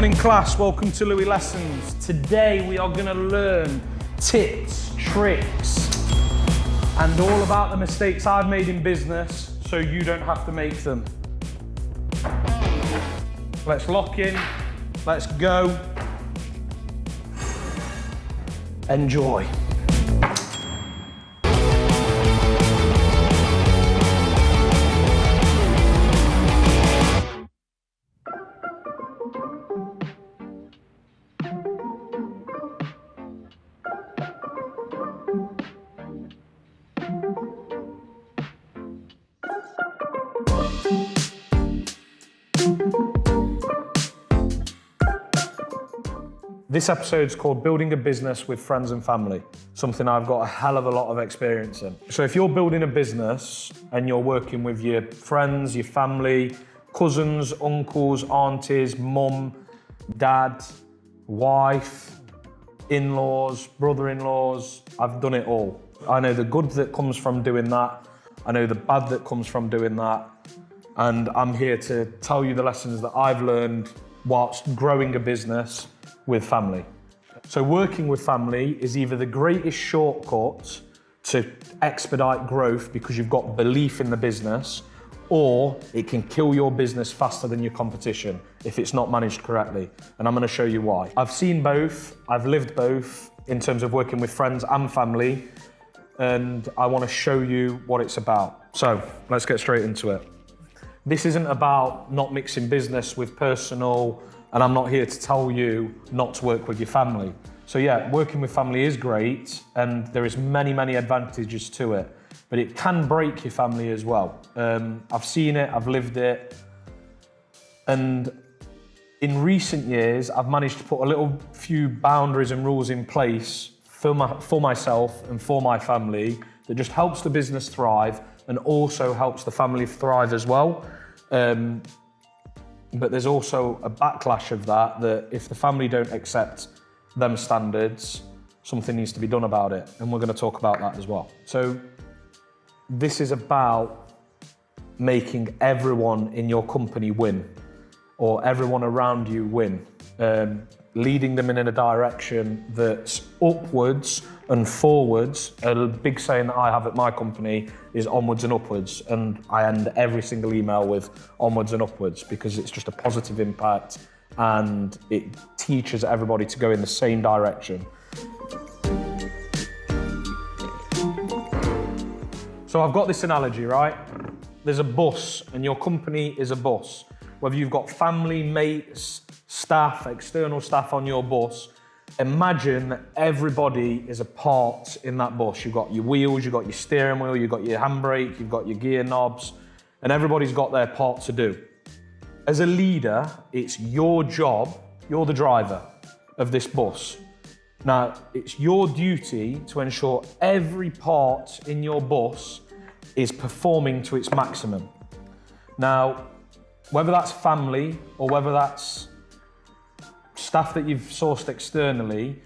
Morning class, welcome to LuiLessons. Today we are going to learn tips, tricks, and all about the mistakes I've made in business so you don't have to make them. Let's lock in, let's go. Enjoy. This episode's called Building a Business with Friends and Family, something I've got a hell of a lot of experience in. So if you're building a business and you're working with your friends, your family, cousins, uncles, aunties, mum, dad, wife, in-laws, brother-in-laws, I've done it all. I know the good that comes from doing that. I know the bad that comes from doing that. And I'm here to tell you the lessons that I've learned whilst growing a business with family. So working with family is either the greatest shortcut to expedite growth because you've got belief in the business, or it can kill your business faster than your competition if it's not managed correctly. And I'm going to show you why. I've seen both, I've lived both in terms of working with friends and family, and I want to show you what it's about. So let's get straight into it. This isn't about not mixing business with personal, and I'm not here to tell you not to work with your family. So yeah, working with family is great, and there is many advantages to it, but it can break your family as well. I've seen it, I've lived it, and in recent years, I've managed to put a little few boundaries and rules in place for myself and for my family that just helps the business thrive and also helps the family thrive as well. But there's also a backlash of that if the family don't accept them standards, something needs to be done about it. And we're going to talk about that as well. So this is about making everyone in your company win, or everyone around you win. Leading them in a direction that's upwards and forwards. A big saying that I have at my company is onwards and upwards, and I end every single email with onwards and upwards because it's just a positive impact and it teaches everybody to go in the same direction. So I've got this analogy, right? There's a bus and your company is a bus. Whether you've got family, mates, staff, external staff on your bus, imagine that everybody is a part in that bus. You've got your wheels, you've got your steering wheel, you've got your handbrake, you've got your gear knobs, and everybody's got their part to do. As a leader, it's your job, you're the driver of this bus. Now, it's your duty to ensure every part in your bus is performing to its maximum. Now, whether that's family or whether that's staff that you've sourced externally,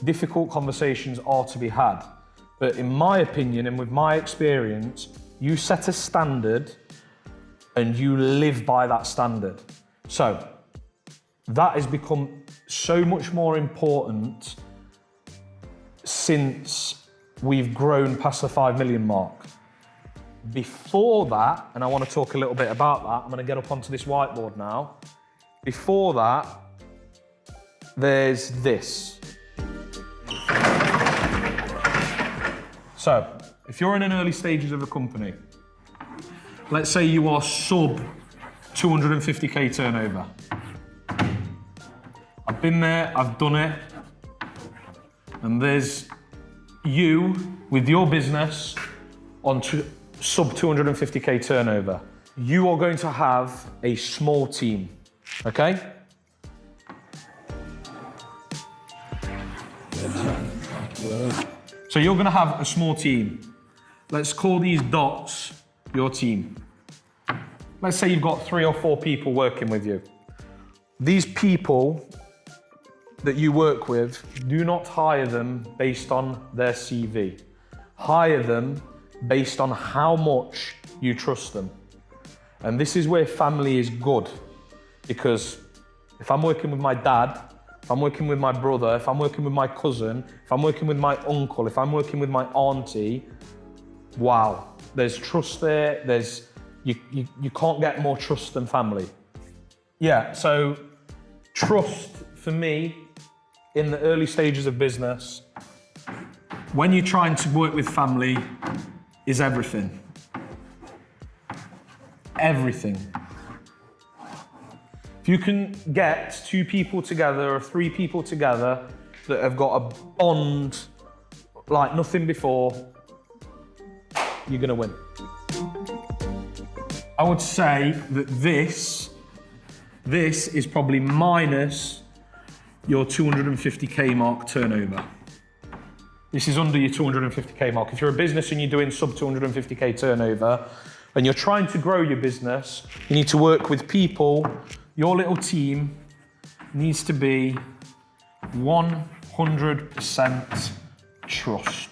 difficult conversations are to be had. But in my opinion and with my experience, you set a standard and you live by that standard. So that has become so much more important since we've grown past the 5 million mark. Before that, and I want to talk a little bit about that, I'm going to get up onto this whiteboard now. Before that, there's this. So, if you're in an early stages of a company, let's say you are sub 250k turnover. I've been there, I've done it, and there's you with your business on sub 250k turnover. You are going to have a small team, okay? So you're going to have a small team. Let's call these dots your team. Let's say you've got 3 or 4 people working with you. These people that you work with, do not hire them based on their CV. Hire them based on how much you trust them. And this is where family is good, because If I'm working with my dad, if I'm working with my brother, if I'm working with my cousin, if I'm working with my uncle, if I'm working with my auntie, wow, there's trust there. You can't get more trust than family. Yeah, so trust for me in the early stages of business, when you're trying to work with family, is everything. Everything. If you can get 2 people together or 3 people together that have got a bond like nothing before, you're gonna win. I would say that this is probably minus your 250K mark turnover. This is under your 250K mark. If you're a business and you're doing sub 250K turnover and you're trying to grow your business, you need to work with people. Your little team needs to be 100% trust.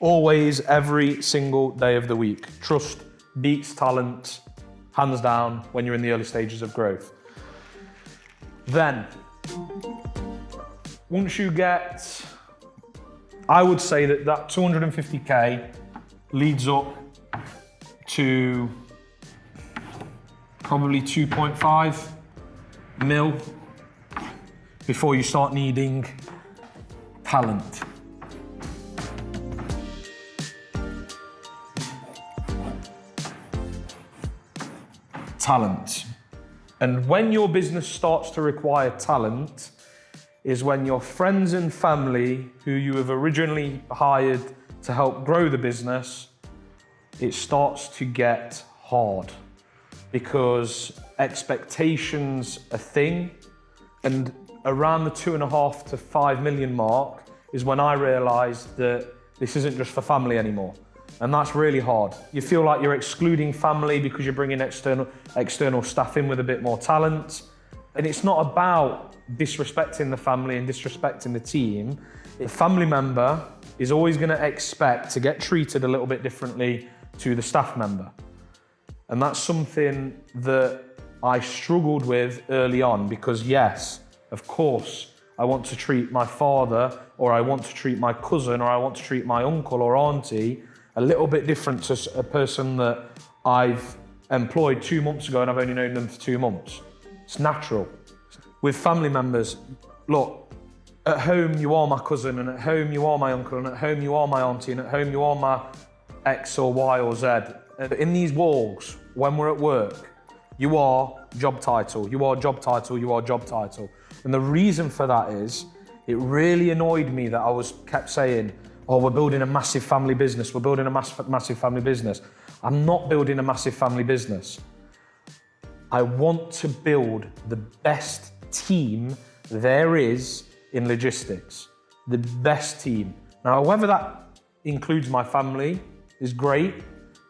Always, every single day of the week. Trust beats talent, hands down, when you're in the early stages of growth. Then, once you get, I would say that 250K leads up to probably 2.5 mil before you start needing talent. Talent. And when your business starts to require talent is when your friends and family who you have originally hired to help grow the business, it starts to get hard because expectations are a thing. And around the 2.5 to 5 million mark is when I realized that this isn't just for family anymore. And that's really hard. You feel like you're excluding family because you're bringing external staff in with a bit more talent. And it's not about disrespecting the family and disrespecting the team. A family member is always going to expect to get treated a little bit differently to the staff member. And that's something that I struggled with early on because yes, of course, I want to treat my father or I want to treat my cousin or I want to treat my uncle or auntie a little bit different to a person that I've employed 2 months ago and I've only known them for 2 months. It's natural. With family members, look, at home you are my cousin and at home you are my uncle and at home you are my auntie and at home you are my X or Y or Z. And in these walls, when we're at work, you are job title, you are job title, you are job title. And the reason for that is, it really annoyed me that I kept saying, oh, we're building a massive family business. We're building a massive family business. I'm not building a massive family business. I want to build the best team there is in logistics. The best team. Now, whether that includes my family is great,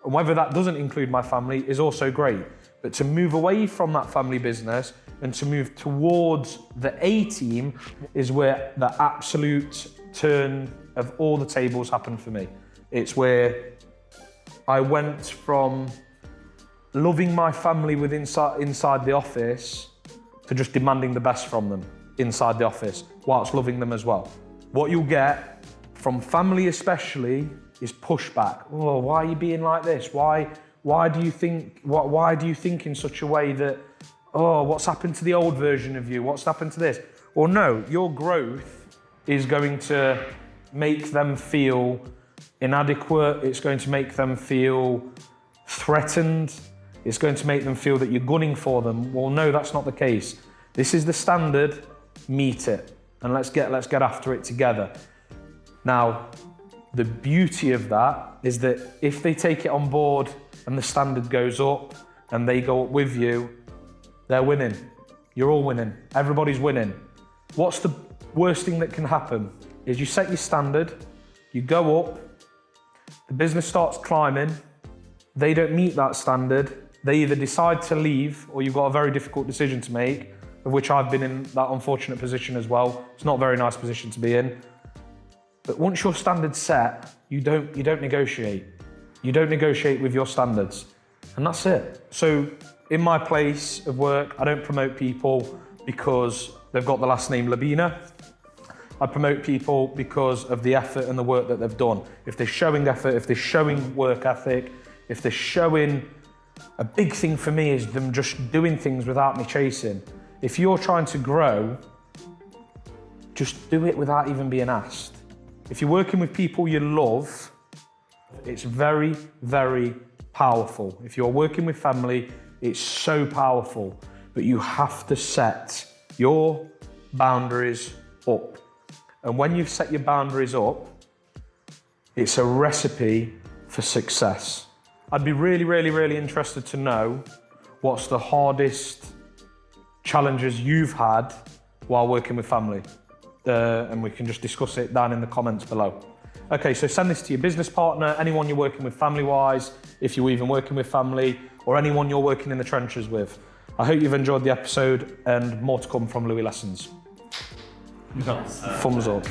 and whether that doesn't include my family is also great. But to move away from that family business and to move towards the A team is where the absolute turn of all the tables happened for me. It's where I went from loving my family inside the office to just demanding the best from them inside the office whilst loving them as well. What you'll get from family especially is pushback. Oh, why are you being like this? Why do you think in such a way that, oh, what's happened to the old version of you? What's happened to this? Well, no, your growth is going to make them feel inadequate. It's going to make them feel threatened. It's going to make them feel that you're gunning for them. Well, no, that's not the case. This is the standard, meet it. And let's get after it together. Now, the beauty of that is that if they take it on board and the standard goes up and they go up with you, they're winning. You're all winning. Everybody's winning. What's the worst thing that can happen? Is you set your standard, you go up, the business starts climbing, they don't meet that standard, they either decide to leave or you've got a very difficult decision to make, of which I've been in that unfortunate position as well. It's not a very nice position to be in. But once your standard's set, you don't negotiate. You don't negotiate with your standards. And that's it. So in my place of work, I don't promote people because they've got the last name Lobina. I promote people because of the effort and the work that they've done. If they're showing effort, if they're showing work ethic, if they're showing, a big thing for me is them just doing things without me chasing. If you're trying to grow, just do it without even being asked. If you're working with people you love, it's very, very powerful. If you're working with family, it's so powerful, but you have to set your boundaries up. And when you've set your boundaries up, it's a recipe for success. I'd be really, really, really interested to know what's the hardest challenges you've had while working with family. And we can just discuss it down in the comments below. Okay, so send this to your business partner, anyone you're working with family-wise, if you're even working with family, or anyone you're working in the trenches with. I hope you've enjoyed the episode and more to come from LuiLessons. Thumbs up.